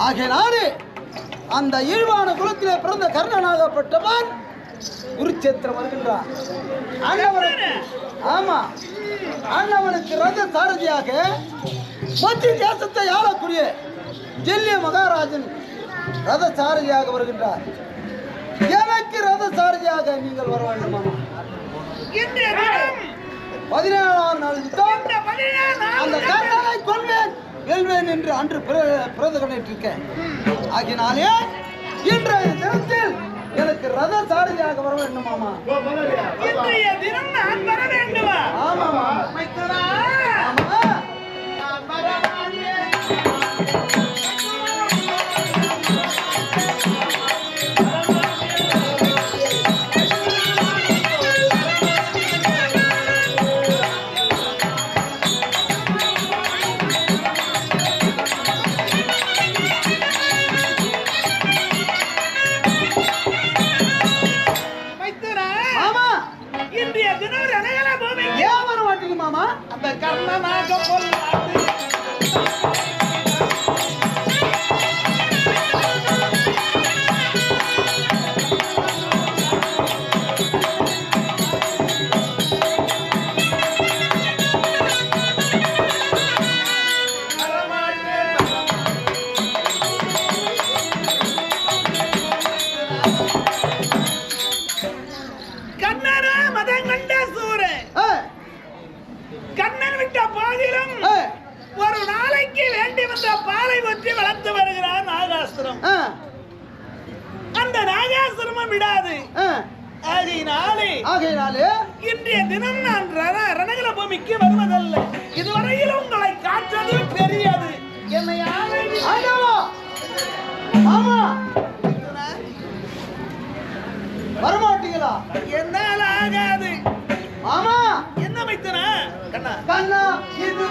ஆகையினாலே அந்த ஈழ்வான குலத்திலே பிறந்த கர்ணனாகப்பட்டவன் குருச்சேத்திரம் வருகின்றான். ஆமா, அண்ணவனுக்கு ரத சாரதியாக மத்திய தேசத்தை ஆளக்கூடிய ஜெல்லிய மகாராஜன் ரத சாரதியாக வருகின்றார். எனக்கு ரத சாரதியாக நீங்கள் வர வேண்டுமா? 17ஆம் நாள் அந்த கர்ணனை கொள்வேன் வெல்வேன் என்று அன்று பிரதகனிட்டிருக்கேன். ஆகினாலே இன்றைய தினத்தில் எனக்கு ரத சாரதியாக வர வேண்டுமாமா? இன்றைய தினம் நான் வர வேண்டுமா? ஆமாமா. அந்த கர்ணனாக பொல்லாது கர்ணனா மதங்கண்ட சூரே கண்ணன் விட்ட போதிலும் ஒரு நாளைக்கு வேண்டி வந்த பாலை பற்றி வளர்த்து வருகிறார் நாகாசுரம். அந்த நாகாசுரமும் விடாது. ஆகையினாலே இன்றைய தினம் நான் ரணகல பூமிக்கு வருவதல்ல. இதுவரையில் உங்களை காற்றது பெரியது. என்னை வரமாட்டீங்களா? என்னால் ஆகாது. ஆமா, என்ன மைத்தனா? கண்ணா கண்ணா இது